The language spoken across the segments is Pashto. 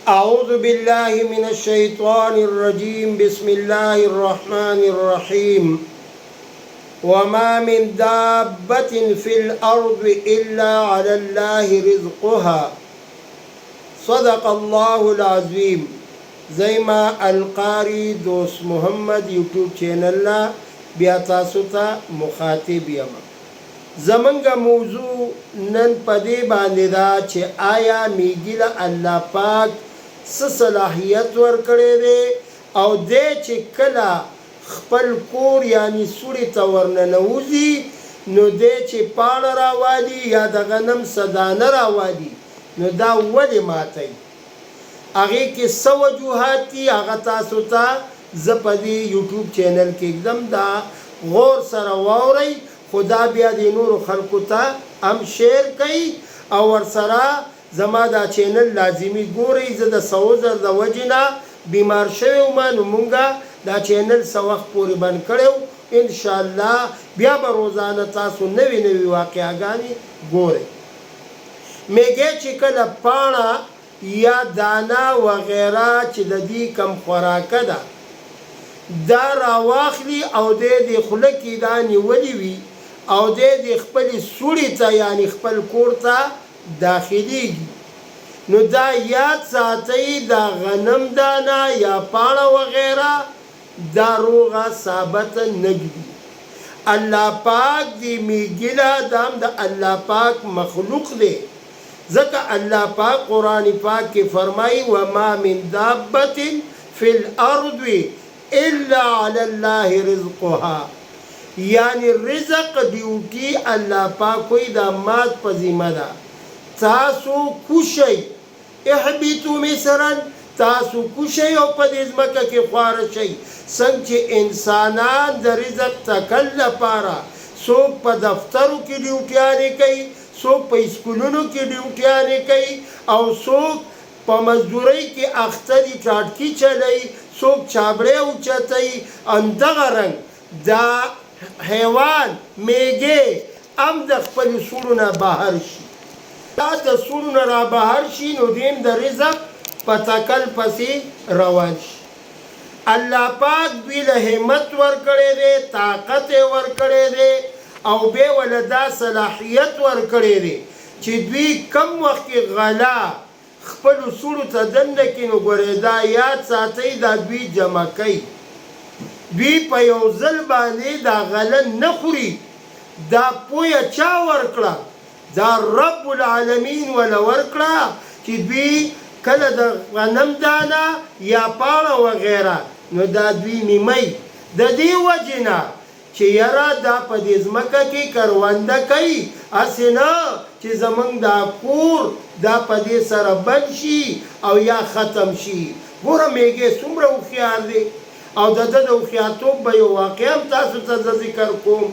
أعوذ بالله من الشيطان الرجيم بسم الله الرحمن الرحيم وما من دابة في الأرض إلا على الله رزقها صدق الله العظيم. زي ما القاری دوست محمد یوټیوب چینل لا بیا تاسو ته مخاطب یم. زمونږ موضوع نن پدې باندې دا چې آیا میږي له الله پاک څه صلاحیت ورکړی دی او دی چې کله خپل کور یعنی سوړې ته ورننوځي نو دی چې پاڼه راوالي یا د غنم صدانه راوالي نو دا ولې ماتوي؟ هغې کې څه وجوهات دي هغه تاسو ته زه په دې یوټیوب چینل کې ږدم. دا غور سره واورئ، خو دا بیا د نورو خلکو ته هم شیر کوئ او ورسره زما دا چینل لازمي ګورئ. زه د سوزر د وجې نه بیمار شوی وم نو مونږه دا چینل څه وخت پورې بند کړی و. انشاءالله بیا به روزانه تاسو نوې نوې واقعګانې ګورئ. میږی چې کله پاڼه یا دانه وغیره چې د دې کم خوراکه ده دا راواخلي او د خوله کې دا نیولې وي او د خپلې سوړې ته یعنې خپل کور ته داخلیږي نو دا یاد ساتئ دا غنم دانه یا پاڼه وغیره دا روغه ثابته نږدي. الله پاک دې میږي له دا هم د الله پاک مخلوق دی، ځکه الله پاک قرآن پاک کې فرمایي وما من دابة فی الارض الا علی الله رزقها، یعنی رزق ډیوټي الله پاک کوئی دا مات په ذمه ده. تاسو کوشئ احبطوا مصرا، تاسو کوشئ او په دې ځمکه کې خواره شئ. څنګه چې انسانان د رزق تکل لپاره څوک په دفترو کې ډیوټیانې کوي، څوک په اسکولونو کې ډیوټیانې کوي او څوک په مزدورۍ کې اخته دي ټاټکي چلوي، څوک چابړې اوچتوي. همدغه رنګ دا حیوان میږی هم د خپلو سوړو نه بهر شي. دا د سوړو نه را بهر شي نو دیم د رزق په تکل پسې روان شي. الله پاک دوی له همت ورکړی دی، طاقت یې ورکړی دی او بیا ول دا صلاحیت ورکړی دی چې دوی کم وخت کې غلا خپلو سوړو ته دننه کړي. نو ګورئ دا یاد ساتئ دا دوی جمع کوي، دوی په یو ځل باندې دا غله نه خوري. دا پویه چا ورکړه؟ دا رب العالمین وله ورکړه چې دوی کله د غنم دانه یا پاڼه وغیره نو دا دوی نیمئ. د دې وجې نه چې یاره دا په دې ځمکه کې کرونده کوي، هسې نه چې زمونږ دا کور دا په دې سره بند شي او یا ختم شي. ګوره میږی څومره هوښیار دی او د ده د هوښیارتوب به یو واقعه هم تاسو ته زه ذکر کوم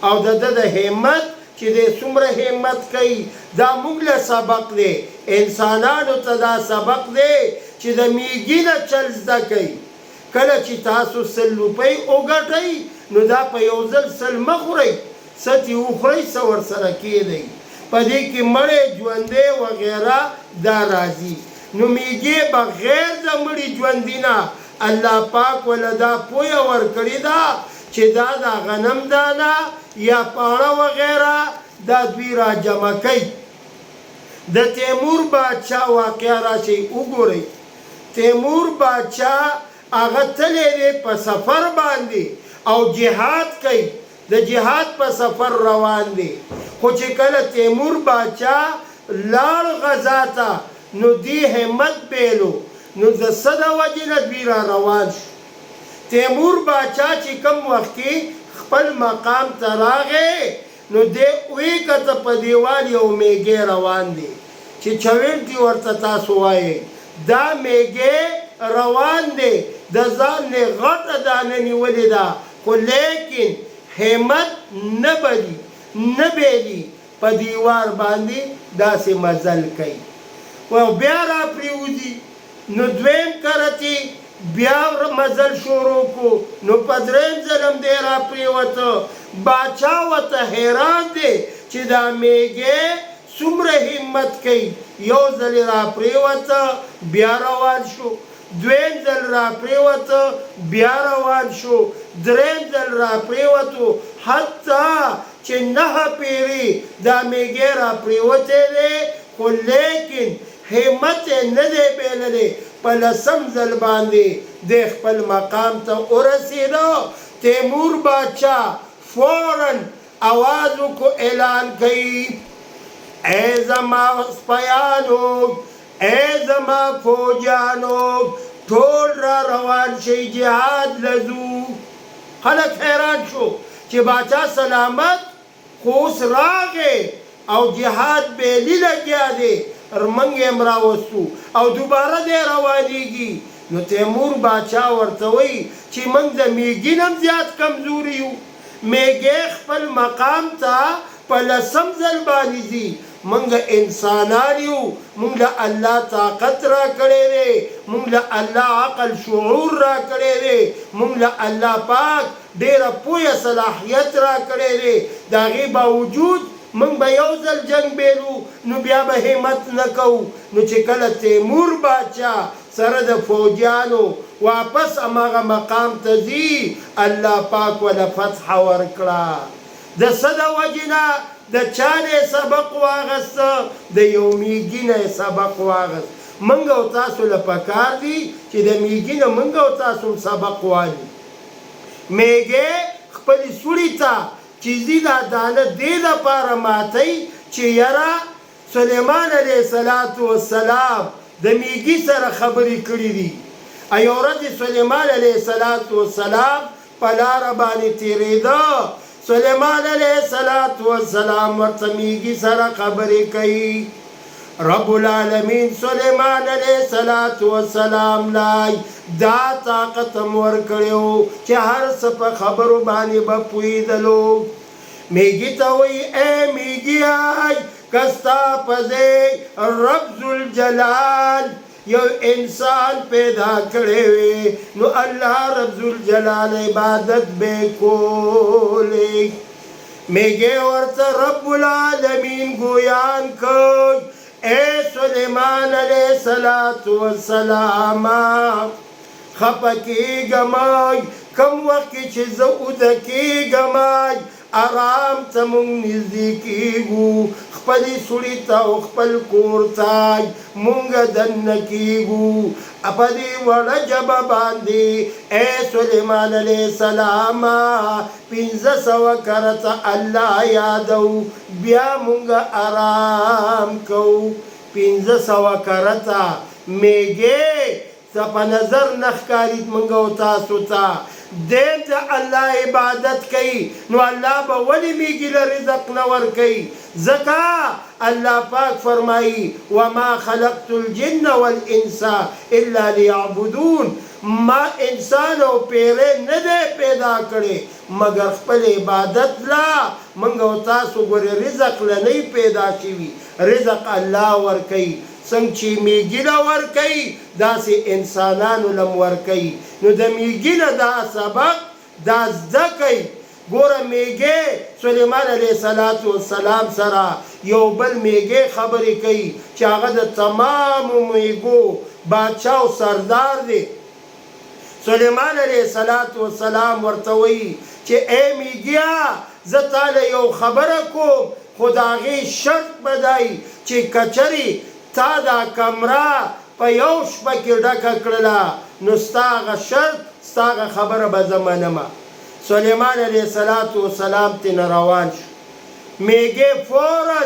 او د ده د همت چې دی څومره همت کوي دا موږ له سبق دی. انسانانو ته دا سبق دی چې د میږي نه چل زده کوي. کله چې تاسو 100 روپۍ وګټئ نو دا په یو ځل 100 مه خورئ، څه چې وخورئ څه ورسره کېدئ. په دې کې مړی ژوندی وغیره دا راځي. نو میږي بغیر د مړي ژوندي نه الله پاک وله دا پویه ورکړې ده چې دا د غنم دانه یا پاڼه وغیره دا دوی را جمع کوي. د تیمور بادشاه واقعه راشئ وګورئ. تیمور بادشاه هغه تللی دی په سفر باندې او جهاد کوي، د جهاد په سفر روان دی. خو چې کله تیمور بادشاه لاړ غزا ته نو دی همت بیلو نو د څه د وجې نه دوی را روان شو. تیمور بادشاه چې کوم وخت کې خپل مقام ته راغی نو دی وی کته په دیوال یو میږی روان دی چې چوینټي ورته تاسو وایئ. دا میږی روان دی د ځان نه غټه دانه نیولې ده خو لیکن همت نه بلی نه بیلي په دیوار باندې داسې مزل کوي او بیا را پریوځي. نو دویم کرتی بیا مزل شروع کو نو په دریم ځلم دی را پریوته. باچا ورته حیران دی چې دا میږی څومره همت کوي یو ځل را پریوته بیا روان شو، دویم ځل را پریوته بیا روان شو، دریم ځل را پریوتو، حتی چې 9 پیرې دا میږی را پریوتی دی، خو لیکن همت یې نه دی بایللی. په 10م ځل باندې د خپل مقام ته ورسېده. تیمور بادشاه فوراً آواز وکړو، اعلان کوي ای زما سپیانو، ای زما فوجیانو، ټول را روان شئ جهاد لځو. خلک حیران شو چې باچا سلامت خو اوس راغی او جهاد بیلي لګیا دی، موږ یې هم راوستو او دوباره دی روانېږي. نو تیمور باچا ورته وایي چې موږ د میږي نه هم زیات کمزوري یو. میږی خپل مقام ته په 10م ځل باندې ځي. موږ انسانان یو، موږ له الله طاقت را کړی دی، موږ له الله عقل شعور را کړی دی، موږ له الله پاک ډېره پوهه صلاحیت را کړی دی. د هغې باوجود موږ به یو ځل جنګ بیلو نو بیا به همت نه کوو. نو چې کله تیمور باچا سره د فوجیانو واپس هماغه مقام ته ځي، الله پاک وله فتح ورکړه. د څه د وجې نه؟ د چا نه سبق واغسته؟ د یو میږي نه سبق واغست. موږ او تاسو له پکار دي چې د میږي نه موږ او تاسو سبق والي. میږی خپلې سوړې ته چې ځي دا دانه دې دپاره ماتئ چې یاره سلیمان علیه السلام د میږي سره خبرې کړي دي. یو ورځ سلیمان علیه السلام په لاره باندې تېرېده. سلیمان علیه السلام ورته میږي سره خبرې کوي. رب العالمین سلیمان علیه السلام لای دا طاقت هم ورکړی و چې هر څه په خبرو باندې به پوهېدلو. میږي ته وایي ای میږیای که ستا په ځای رب ذوالجلال یو انسان پیدا کړی وي نو الله رب ذوالجلال عبادت به کولی. میږی ورته رب العالمین ګویان کوي ای سلیمان علیه السلام خفه کېږمای، کم وخت کې چې زه اوده کېږمای آرام ته مونږ نږدې کېږو، خپلې سوړې ته او خپل کور ته مونږ دننه کېږو. په دې وړه ژبه باندې ای سلیمان علیه السلام 500 کرته الله یادو، بیا مونږ آرام کوو. 500 کرته میږی څه په نظر نه ښکارېد مونږ او تاسو ته. دیم د الله عبادت کوي نو الله به ولې میږي له رزق نه ورکوي؟ ځکه الله پاک فرمایي وما خلقت الجن والانس الا لیعبدون، ما انسان او پیری نه دی پیدا کړی مګر خپل عبادت لا. موږ او تاسو ګورې رزق له نه پیدا شوي، رزق الله ورکوي. څنګه چې میږي له ورکوي داسې انسانانو له هم ورکوي. نو د میږي نه دا سبق دا زده کوي. ګوره میږی سلیمان علیه السلام سره یو بل میږی خبرې کوي چې هغه د تمامو میږو بادشاه او سردار دی. سلیمان علیه السلام ورته وایي چې ای میږیه زه تاله یو خبره کوم، خو د هغې شرط به دی چې کچرې تا دا کمره په یو شپه کې ډکه کړله نو ستا هغه شرط ستا هغه خبره به زه منمه. سلیمان علیه السلام ترې روان شو. میږی فوراً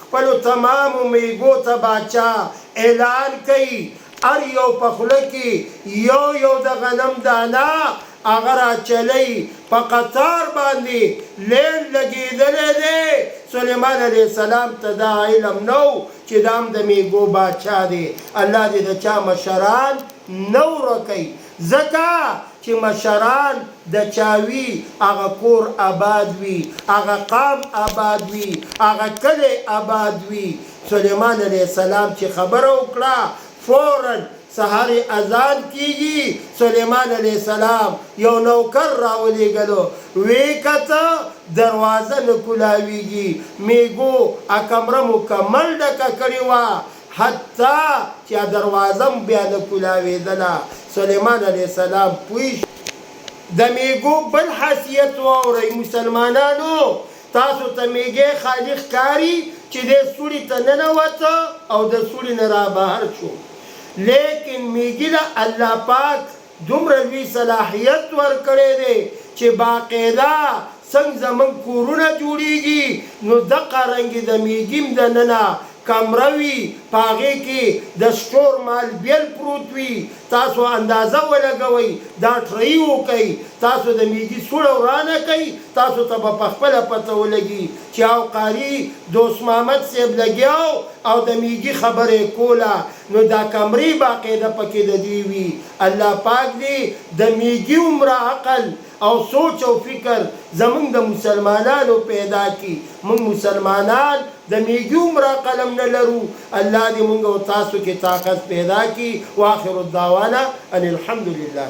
خپلو تمامو میږو ته باچا اعلان کوي هر یو په خوله کې یو د غنم دانه هغه راچلی په قطار باندې لیل لګېدلی دی. سلیمان علیه السلام ته دا علم نو چې دا هم د میږو باچا دی. الله دې د چا مشران نه ورکوي، ځکه چې مشران د چاوي هغه کور آباد وي، هغه قام آباد وي، هغه کلی آباد وي. سلیمان علیه السلام چې خبره وکړه فوراً سهار اذان کیږي. سلیمان علیه السلام یو نوکر راولېږلو، ویې کته دروازه نه کولاویږي. میږو کمره مکمل ډکه کړې وه، حتی چې دروازه هم بیا نه کولاوېدله. سلیمان علیه السلام پوه د میږو بل حیثیت واورئ مسلمانانو. تاسو ته میږی خالق کاري چې دې سوړي ته ننوته او د سوړي نه رابهر شو، لیکن میږي له الله پاک دومره لوی صلاحیت ورکړی دی چې باقاعده څنګه زموږ کورونه جوړیږي نو دقه رنګې د میږي هم دننه کمره وي، په هغې کې د سټور مال بیل پروت وي. تاسو اندازه ولګوئ، دا ټرۍ وکئ، تاسو د میږي سوړه ورانه کوئ، تاسو ته به په خپله پته ولګي چې او قاري دوست محمد صاحب لګیاو او د میږي خبره یې کوله. نو دا کمرې باقاعده پکې د دې وي. الله پاک دې د میږي عمره عقل او سوچ او فکر زمونږ د مسلمانانو پیدا کی. مونږ مسلمانان د میږي عمره قلم نه لرو. الله دې مونږ او تاسو کې طاقت پیدا کی. واخر الدعوانا ان الحمد لله.